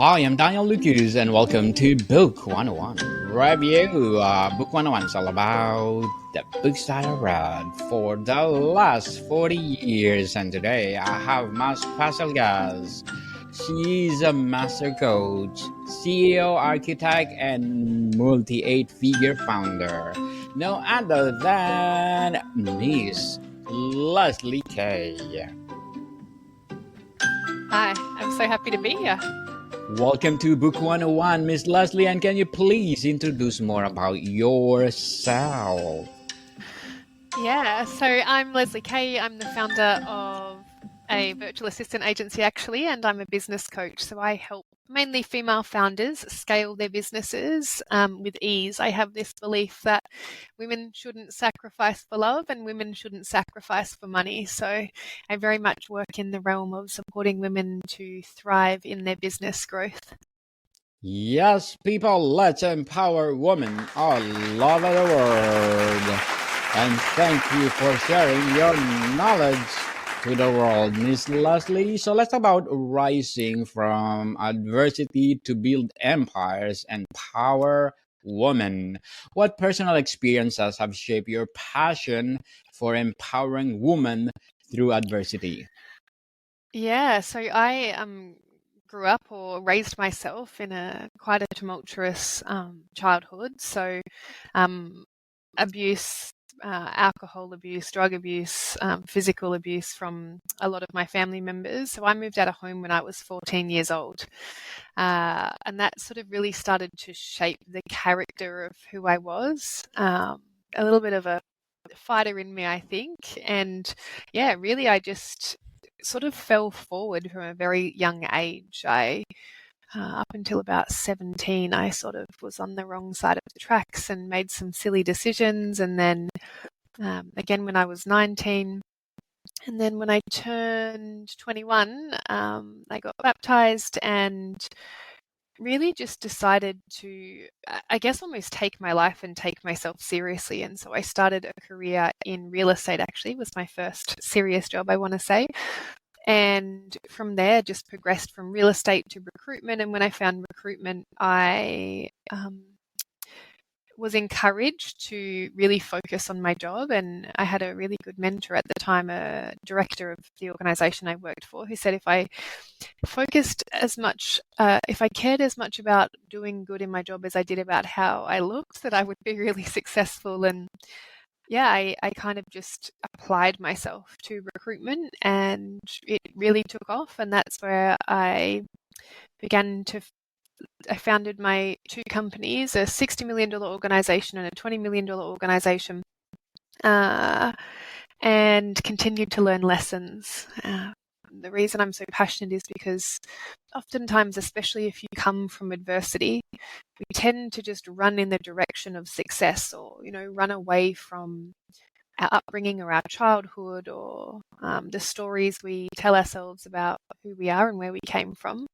Hi, I'm Daniel Lucas, and welcome to Book 101 Review. Book 101 is all about the books that I read for the last 40 years. And today I have my special guest. She's a master coach, CEO, architect, and multi eight figure founder. No other than Miss Lezly Kaye. Hi, I'm so happy to be here. Welcome to Book 101, Miss Lezly, and can you please introduce more about yourself? Yeah, so I'm Lezly Kaye. I'm the founder of a virtual assistant agency, actually, and I'm a business coach. So I help mainly female founders scale their businesses with ease. I have this belief that women shouldn't sacrifice for love and women shouldn't sacrifice for money. So I very much work in the realm of supporting women to thrive in their business growth. Yes, people, let's empower women all over the world. And thank you for sharing your knowledge to the world, Miss Lezly. So let's talk about rising from adversity to build empires and power women. What personal experiences have shaped your passion for empowering women through adversity? Yeah, so I grew up or raised myself in a quite a tumultuous childhood. So um, abuse, alcohol abuse, drug abuse, physical abuse from a lot of my family members. So I moved out of home when I was 14 years old. And that sort of really started to shape the character of who I was. A little bit of a fighter in me, I think. And yeah, really, I just sort of fell forward from a very young age. Up until about 17, I sort of was on the wrong side of the tracks and made some silly decisions. And then again, when I was 19, and then when I turned 21, I got baptized and really just decided to, I guess, almost take my life and take myself seriously. And so I started a career in real estate, actually, was my first serious job, I want to say. And from there, just progressed from real estate to recruitment. And when I found recruitment, I was encouraged to really focus on my job. And I had a really good mentor at the time, a director of the organization I worked for, who said if I focused as much, if I cared as much about doing good in my job as I did about how I looked, that I would be really successful. And yeah, I kind of just applied myself to recruitment and it really took off. And that's where I began to, I founded my two companies, a $60 million organization and a $20 million organization, and continued to learn lessons. The reason I'm so passionate is because oftentimes, especially if you come from adversity, we tend to just run in the direction of success or, run away from our upbringing or our childhood or the stories we tell ourselves about who we are and where we came from.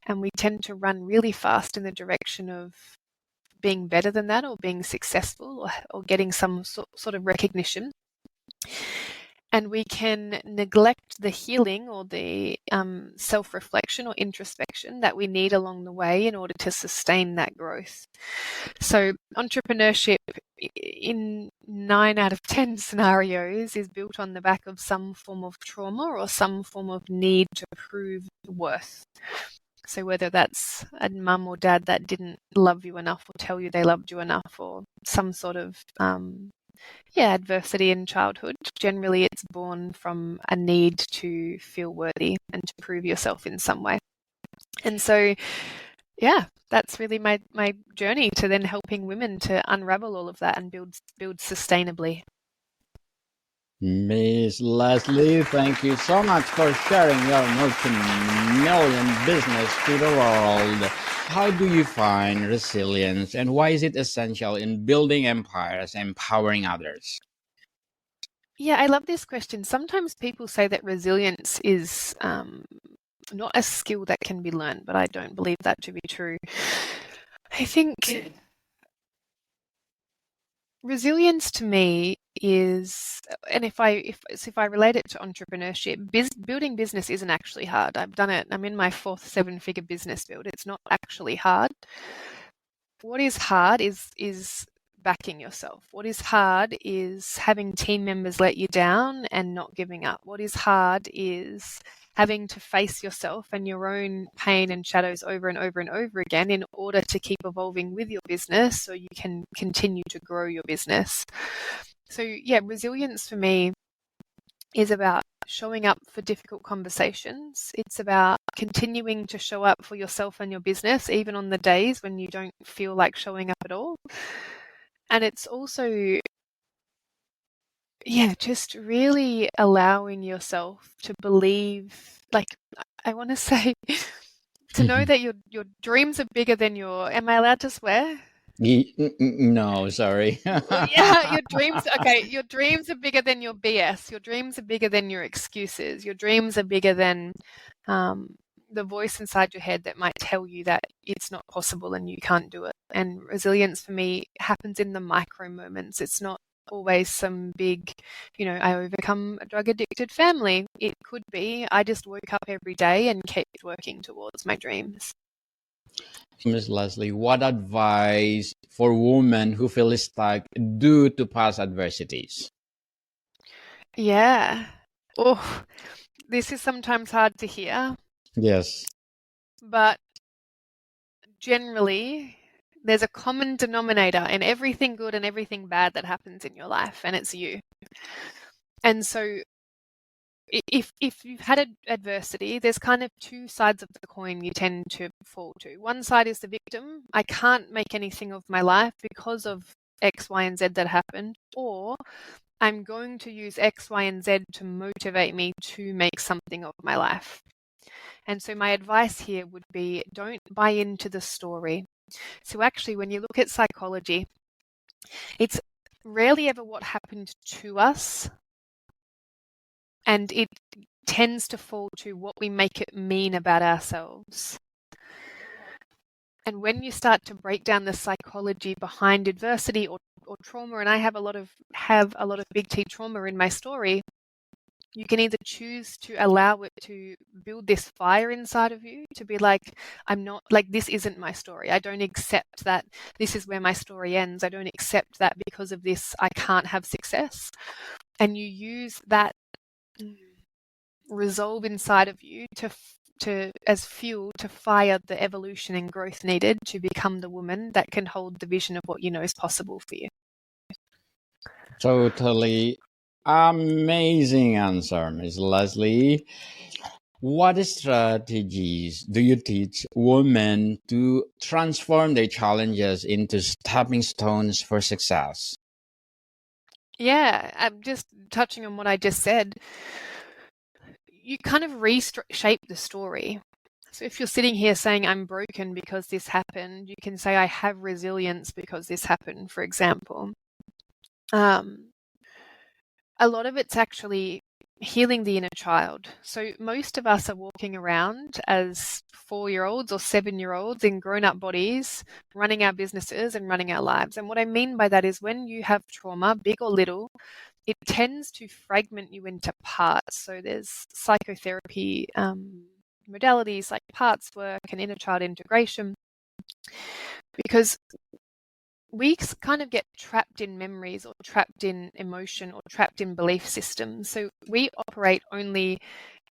And we tend to run really fast in the direction of being better than that or being successful or getting some sort of recognition. And we can neglect the healing or the self-reflection or introspection that we need along the way in order to sustain that growth. So entrepreneurship in 9 out of 10 scenarios is built on the back of some form of trauma or some form of need to prove worth. So whether that's a mum or dad that didn't love you enough or tell you they loved you enough or some sort of adversity in childhood, generally it's born from a need to feel worthy and to prove yourself in some way. And so, that's really my journey to then helping women to unravel all of that and build sustainably. Miss Lezly, thank you so much for sharing your multi-million business to the world. How do you find resilience and why is it essential in building empires and empowering others? Yeah, I love this question. Sometimes people say that resilience is not a skill that can be learned, but I don't believe that to be true. I think resilience to me is, and if I relate it to entrepreneurship, building business isn't actually hard. I've done it. I'm in my 4th 7-figure business build. It's not actually hard. What is hard is backing yourself. What is hard is having team members let you down and not giving up. What is hard is having to face yourself and your own pain and shadows over and over and over again in order to keep evolving with your business so you can continue to grow your business. So yeah, resilience for me is about showing up for difficult conversations. It's about continuing to show up for yourself and your business, even on the days when you don't feel like showing up at all. And it's also, just really allowing yourself to believe, like, I want to say, to know that your dreams are bigger than am I allowed to swear? No, sorry. Yeah, your dreams, okay, your dreams are bigger than your BS. Your dreams are bigger than your excuses. Your dreams are bigger than the voice inside your head that might tell you that it's not possible and you can't do it. And resilience for me happens in the micro moments. It's not always some big, I overcome a drug addicted family. It could be I just woke up every day and kept working towards my dreams. Miss Lezly, what advice for women who feel stuck due to past adversities? Yeah. Oh, this is sometimes hard to hear. Yes. But generally, there's a common denominator in everything good and everything bad that happens in your life, and it's you. And so if you've had adversity, there's kind of two sides of the coin you tend to fall to. One side is the victim. I can't make anything of my life because of X, Y, and Z that happened. Or I'm going to use X, Y, and Z to motivate me to make something of my life. And so my advice here would be, don't buy into the story. So actually, when you look at psychology, it's rarely ever what happened to us, and it tends to fall to what we make it mean about ourselves. And when you start to break down the psychology behind adversity or trauma, and I have a lot of big T trauma in my story, you can either choose to allow it to build this fire inside of you, to be like, I'm not, like, this isn't my story. I don't accept that this is where my story ends. I don't accept that because of this, I can't have success. And you use that resolve inside of you to as fuel to fire the evolution and growth needed to become the woman that can hold the vision of what you know is possible for you. Totally amazing answer, Ms. Lezly. What strategies do you teach women to transform their challenges into stepping stones for success? Yeah, I'm just touching on what I just said. You kind of reshape the story. So if you're sitting here saying, I'm broken because this happened, you can say, I have resilience because this happened, for example. A lot of it's actually healing the inner child. So most of us are walking around as 4-year-olds or 7-year-olds in grown-up bodies, running our businesses and running our lives. And what I mean by that is when you have trauma, big or little, it tends to fragment you into parts. So there's psychotherapy modalities like parts work and inner child integration, because we kind of get trapped in memories or trapped in emotion or trapped in belief systems. So we operate only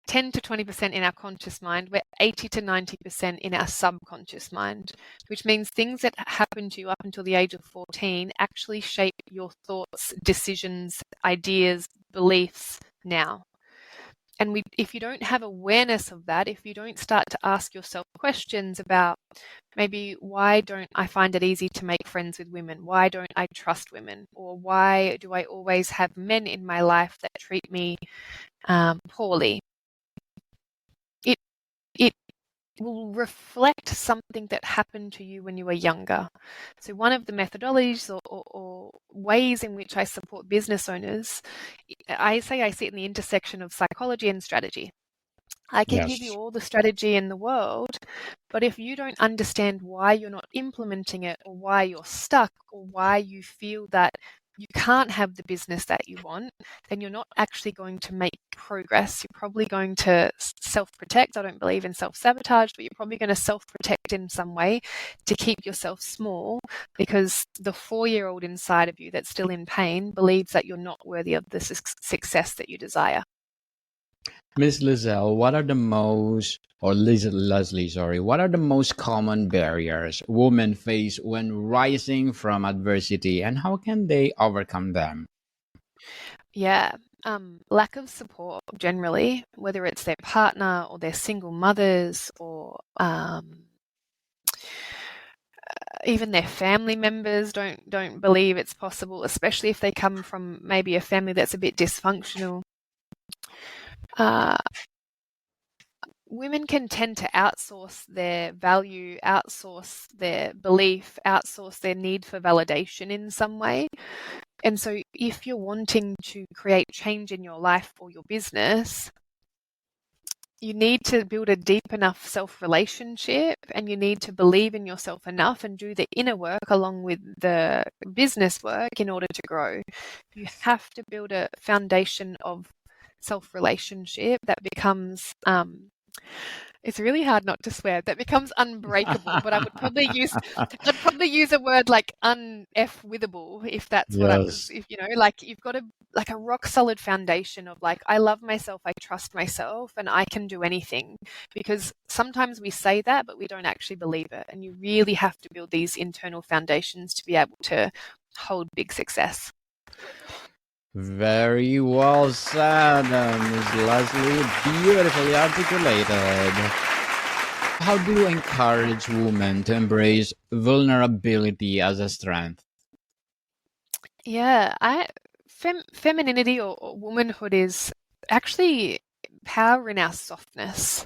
10 to 20% in our conscious mind. We're 80 to 90% in our subconscious mind, which means things that happen to you up until the age of 14 actually shape your thoughts, decisions, ideas, beliefs now. And if you don't have awareness of that, if you don't start to ask yourself questions about maybe why don't I find it easy to make friends with women? Why don't I trust women? Or why do I always have men in my life that treat me poorly? It will reflect something that happened to you when you were younger. So one of the methodologies or ways in which I support business owners, I say I sit in the intersection of psychology and strategy. I can give you all the strategy in the world, but if you don't understand why you're not implementing it, or why you're stuck, or why you feel that you can't have the business that you want, then you're not actually going to make progress. You're probably going to self-protect. I don't believe in self-sabotage, but you're probably going to self-protect in some way to keep yourself small, because the 4-year-old inside of you that's still in pain believes that you're not worthy of the success that you desire. Miss Lizelle, Leslie, sorry, what are the most common barriers women face when rising from adversity, and how can they overcome them? Yeah. Lack of support generally, whether it's their partner or their single mothers or even their family members don't believe it's possible, especially if they come from maybe a family that's a bit dysfunctional. Women can tend to outsource their value, outsource their belief, outsource their need for validation in some way. And so if you're wanting to create change in your life or your business, you need to build a deep enough self-relationship, and you need to believe in yourself enough and do the inner work along with the business work in order to grow. You have to build a foundation of self-relationship that becomes it's really hard not to swear. That becomes unbreakable, but I'd probably use a word like un-F-withable, if that's what I was, Yes. if like you've got like a rock solid foundation of like, I love myself, I trust myself, and I can do anything. Because sometimes we say that, but we don't actually believe it. And you really have to build these internal foundations to be able to hold big success. Very well said, Miss Leslie. Beautifully articulated. How do you encourage women to embrace vulnerability as a strength? Yeah, femininity or womanhood is actually power in our softness.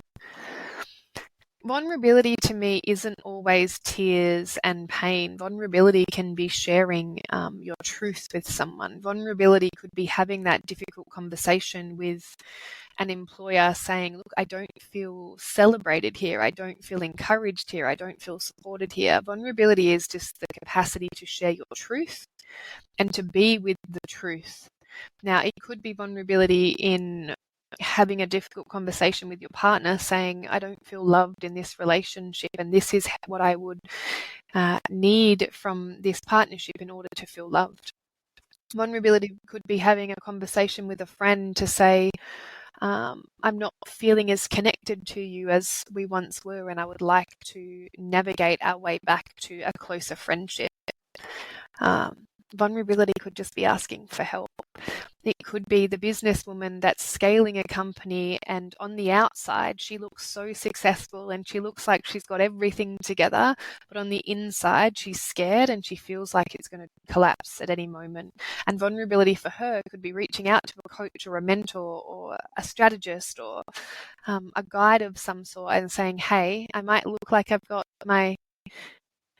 Vulnerability to me isn't always tears and pain. Vulnerability can be sharing your truth with someone. Vulnerability could be having that difficult conversation with an employer saying, look, I don't feel celebrated here. I don't feel encouraged here. I don't feel supported here. Vulnerability is just the capacity to share your truth and to be with the truth. Now, it could be vulnerability in having a difficult conversation with your partner saying, I don't feel loved in this relationship, and this is what I would need from this partnership in order to feel loved. Vulnerability could be having a conversation with a friend to say, I'm not feeling as connected to you as we once were, and I would like to navigate our way back to a closer friendship. Vulnerability could just be asking for help. It could be the businesswoman that's scaling a company, and on the outside she looks so successful and she looks like she's got everything together, but on the inside she's scared and she feels like it's going to collapse at any moment. And vulnerability for her could be reaching out to a coach or a mentor or a strategist or a guide of some sort and saying, hey, I might look like I've got my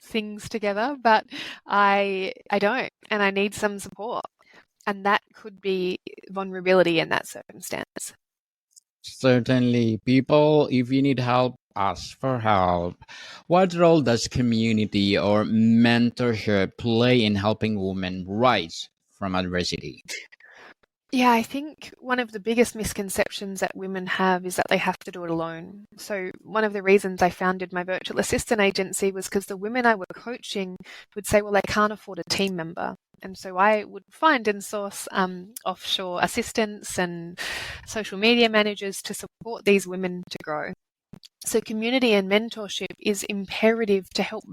things together, but I don't, and I need some support. And that could be vulnerability in that circumstance. Certainly, people, if you need help, ask for help. What role does community or mentorship play in helping women rise from adversity? Yeah, I think one of the biggest misconceptions that women have is that they have to do it alone. So one of the reasons I founded my virtual assistant agency was because the women I were coaching would say, well, they can't afford a team member. And so I would find and source offshore assistants and social media managers to support these women to grow. So community and mentorship is imperative to help.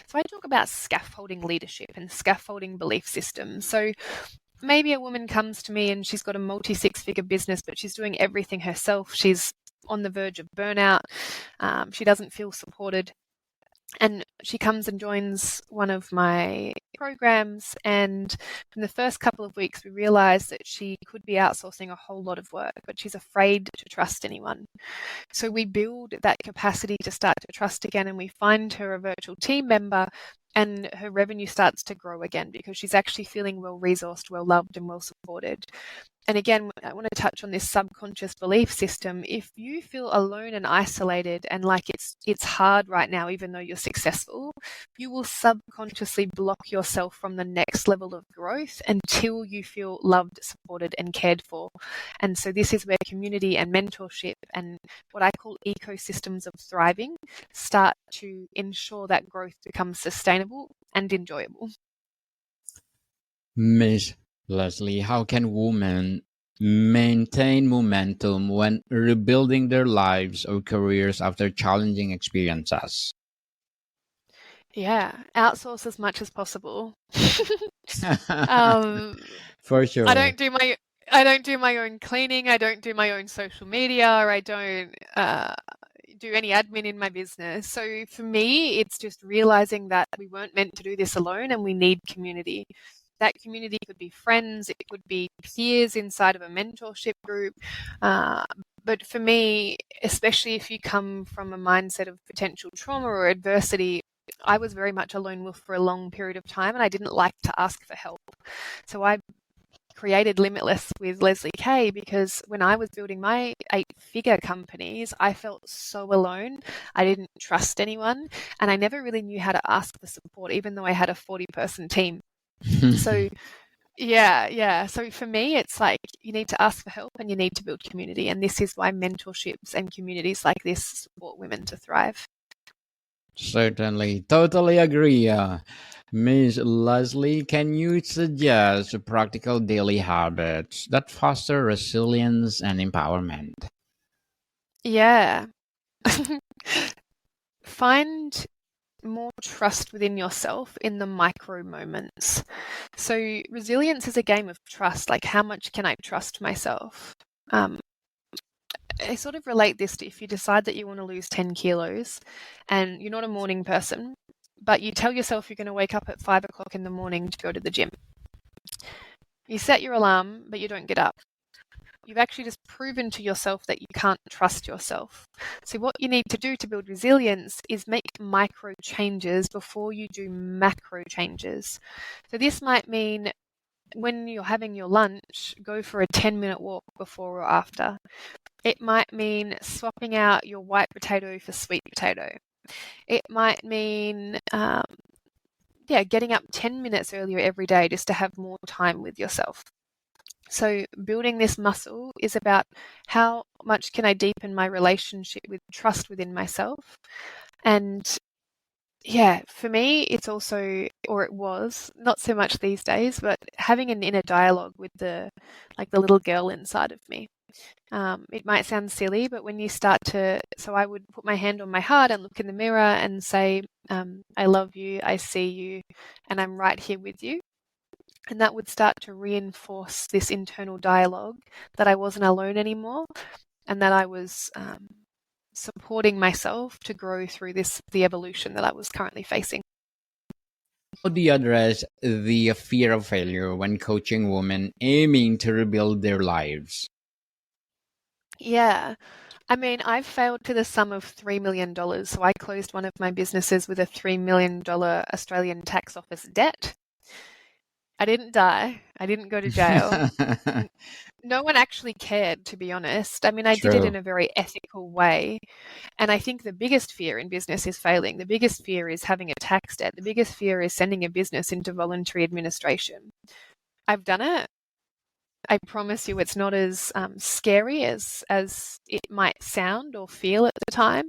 So I talk about scaffolding leadership and scaffolding belief systems. So maybe a woman comes to me and she's got a multi-six-figure business, but she's doing everything herself. She's on the verge of burnout. She doesn't feel supported. And she comes and joins one of my programs. And from the first couple of weeks, we realized that she could be outsourcing a whole lot of work, but she's afraid to trust anyone. So we build that capacity to start to trust again, and we find her a virtual team member, and her revenue starts to grow again because she's actually feeling well resourced, well loved, and well supported. And again, I want to touch on this subconscious belief system. If you feel alone and isolated and like it's hard right now, even though you're successful, you will subconsciously block yourself from the next level of growth until you feel loved, supported, and cared for. And so this is where community and mentorship and what I call ecosystems of thriving start to ensure that growth becomes sustainable and enjoyable. Miss Leslie, how can women maintain momentum when rebuilding their lives or careers after challenging experiences? Yeah, outsource as much as possible. um, For I sure. don't do my I don't do my own cleaning. I don't do my own social media. I don't do any admin in my business. So for me, it's just realizing that we weren't meant to do this alone, and we need community. That community could be friends, it could be peers inside of a mentorship group. Uh, but for me, especially if you come from a mindset of potential trauma or adversity, I was very much a lone wolf for a long period of time, and I didn't like to ask for help. So I created Limitless with Lezly Kaye because when I was building my 8-figure companies, I felt so alone. I didn't trust anyone, and I never really knew how to ask for support, even though I had a 40-person team. So yeah. So for me, it's like you need to ask for help and you need to build community. And this is why mentorships and communities like this support women to thrive. Certainly, totally agree. Miss Leslie, can you suggest practical daily habits that foster resilience and empowerment? Yeah. Find more trust within yourself in the micro moments. So resilience is a game of trust. Like, how much can I trust myself? I sort of relate this to if you decide that you want to lose 10 kilos and you're not a morning person, but you tell yourself you're going to wake up at 5 o'clock in the morning to go to the gym. You set your alarm, but you don't get up. You've actually just proven to yourself that you can't trust yourself. So what you need to do to build resilience is make micro changes before you do macro changes. So this might mean when you're having your lunch, go for a 10-minute walk before or after. It might mean swapping out your white potato for sweet potato. It might mean, getting up 10 minutes earlier every day just to have more time with yourself. So building this muscle is about how much can I deepen my relationship with trust within myself. And yeah, for me, it's also, or it was, not so much these days, but having an inner dialogue with the little girl inside of me. It might sound silly, but when you start to, so I would put my hand on my heart and look in the mirror and say, I love you, I see you, and I'm right here with you. And that would start to reinforce this internal dialogue that I wasn't alone anymore and that I was supporting myself to grow through the evolution that I was currently facing. How do you address the fear of failure when coaching women aiming to rebuild their lives? Yeah. I mean, I've failed to the sum of $3 million. So I closed one of my businesses with a $3 million Australian tax office debt. I didn't die. I didn't go to jail. No one actually cared, to be honest. I mean, I did it in True. a very ethical way. And I think the biggest fear in business is failing. The biggest fear is having a tax debt. The biggest fear is sending a business into voluntary administration. I've done it. I promise you it's not as scary as it might sound or feel at the time.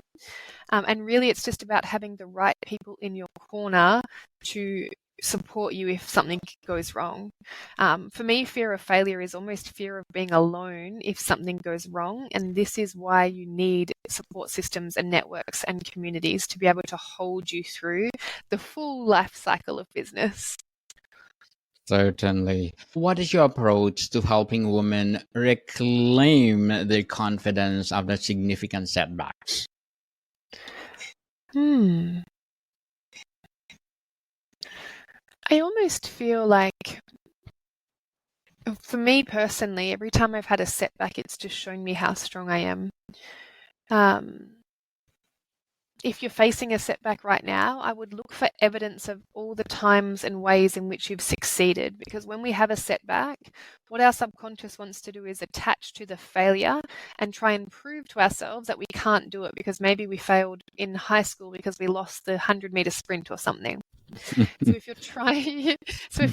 And really, it's just about having the right people in your corner to support you if something goes wrong. For me, fear of failure is almost fear of being alone if something goes wrong. And this is why you need support systems and networks and communities to be able to hold you through the full life cycle of business. Certainly. What is your approach to helping women reclaim their confidence after significant setbacks? Hmm. I almost feel like, for me personally, every time I've had a setback, it's just shown me how strong I am. Um, if you're facing a setback right now, I would look for evidence of all the times and ways in which you've succeeded. Because when we have a setback, what our subconscious wants to do is attach to the failure and try and prove to ourselves that we can't do it because maybe we failed in high school because we lost the 100-meter sprint or something. So if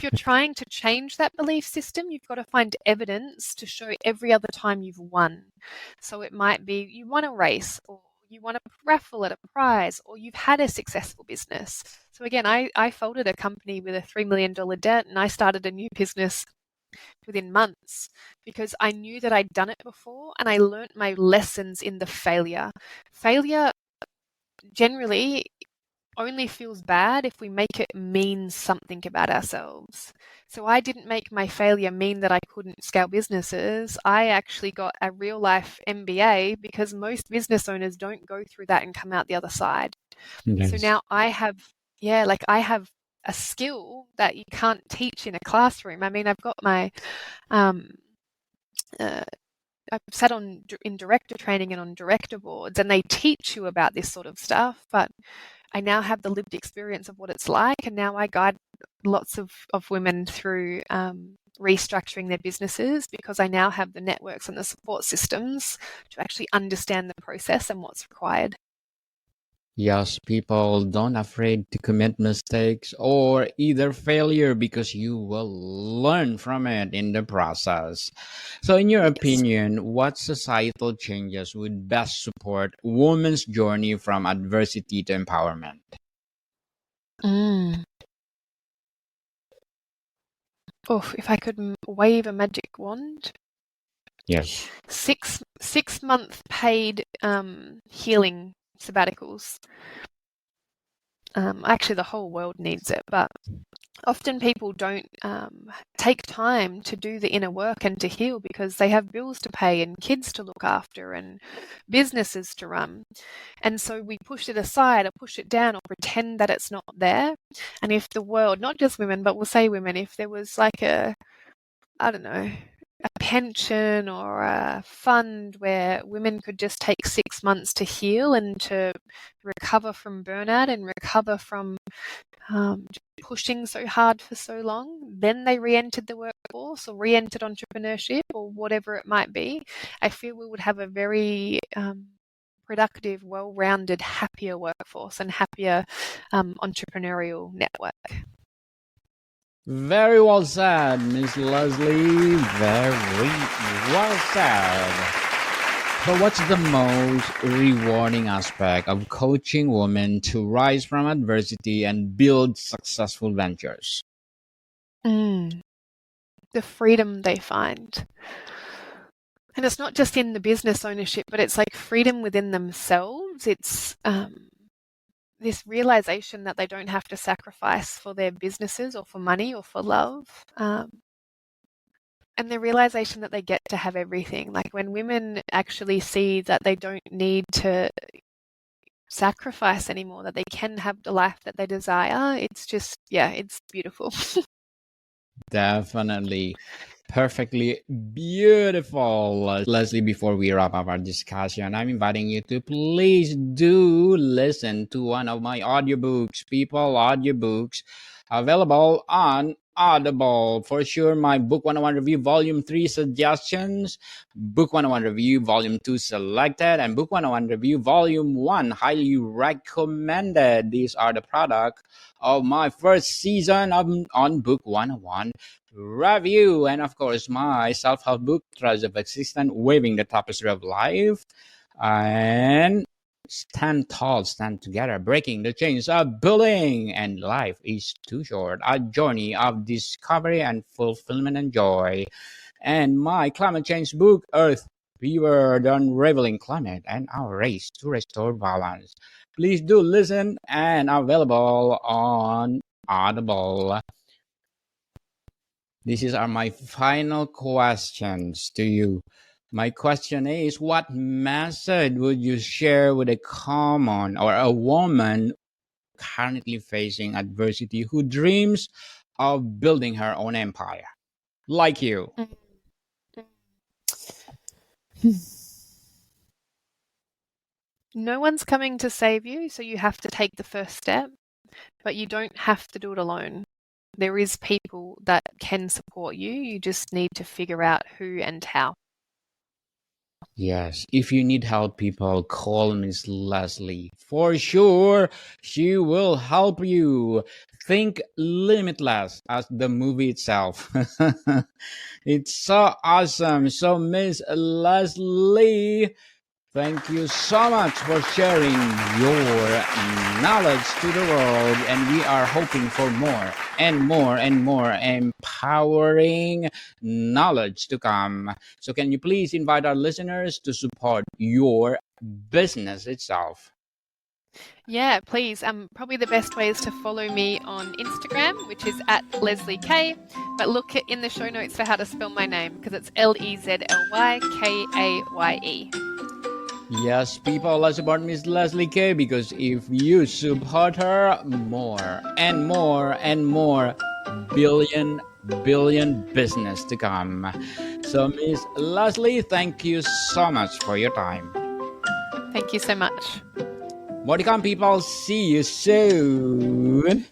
you're trying to change that belief system, you've got to find evidence to show every other time you've won. So it might be you won a race, or you won a raffle at a prize, or you've had a successful business. So again, I folded a company with a $3 million debt, and I started a new business within months because I knew that I'd done it before and I learnt my lessons in the failure. Failure generally only feels bad if we make it mean something about ourselves. So I didn't make my failure mean that I couldn't scale businesses. I actually got a real life MBA because most business owners don't go through that and come out the other side. So Yes. now I have a skill that you can't teach in a classroom. I mean, I've got my um, I've sat in director training and on director boards, and they teach you about this sort of stuff, but I now have the lived experience of what it's like, and now I guide lots of women through restructuring their businesses because I now have the networks and the support systems to actually understand the process and what's required. Yes, people don't afraid to commit mistakes or either failure because you will learn from it in the process. So in your Yes. opinion, what societal changes would best support women's journey from adversity to empowerment? Mm. Oh, if I could wave a magic wand. Yes. 6 month paid healing sabbaticals. Actually, the whole world needs it, but often people don't take time to do the inner work and to heal because they have bills to pay and kids to look after and businesses to run. And so we push it aside or push it down or pretend that it's not there. And if the world, not just women, but we'll say women, if there was like I don't know, a pension or a fund where women could just take 6 months to heal and to recover from burnout and recover from pushing so hard for so long, then they re-entered the workforce or re-entered entrepreneurship or whatever it might be, I feel we would have a very productive, well-rounded, happier workforce and happier entrepreneurial network. Very well said, Miss Leslie. Very well said. So, what's the most rewarding aspect of coaching women to rise from adversity and build successful ventures? Mm, the freedom they find. And it's not just in the business ownership, but it's like freedom within themselves. It's this realization that they don't have to sacrifice for their businesses or for money or for love. And the realization that they get to have everything. Like when women actually see that they don't need to sacrifice anymore, that they can have the life that they desire, it's just, yeah, it's beautiful. Definitely. Perfectly beautiful. Leslie, before we wrap up our discussion, I'm inviting you to please do listen to one of my audiobooks, people audiobooks, available on Audible. For sure, my Book 101 Review Volume 3 Suggestions, Book 101 Review Volume 2 Selected, and Book 101 Review Volume 1 Highly Recommended. These are the product of my first season on Book 101 Review. And of course, my self-help book, Trust of Existence, Waving the Tapestry of Life, and Stand Tall, Stand Together, Breaking the Chains of Bullying, and Life is Too Short, a journey of discovery and fulfillment and joy. And my climate change book, Earth Fever, The Unraveling Climate and Our Race to Restore Balance. Please do listen, and available on Audible. These are my final questions to you. My question is, what message would you share with a common or a woman currently facing adversity who dreams of building her own empire, like you? No one's coming to save you, so you have to take the first step, but you don't have to do it alone. There is people that can support you. You just need to figure out who and how. Yes, if you need help, people, call Miss Leslie. For sure, she will help you. Think limitless as the movie itself. It's so awesome. So, Miss Leslie, thank you so much for sharing your knowledge to the world. And we are hoping for more and more and more empowering knowledge to come. So, can you please invite our listeners to support your business itself? Yeah, please. Probably the best way is to follow me on Instagram, which is at Lezly Kaye. But look in the show notes for how to spell my name because it's Lezlykaye. Yes, people, let's support Miss Leslie Kaye because if you support her, more and more and more billion business to come. So, Miss Leslie, thank you so much for your time. Thank you so much. More to come, people. See you soon.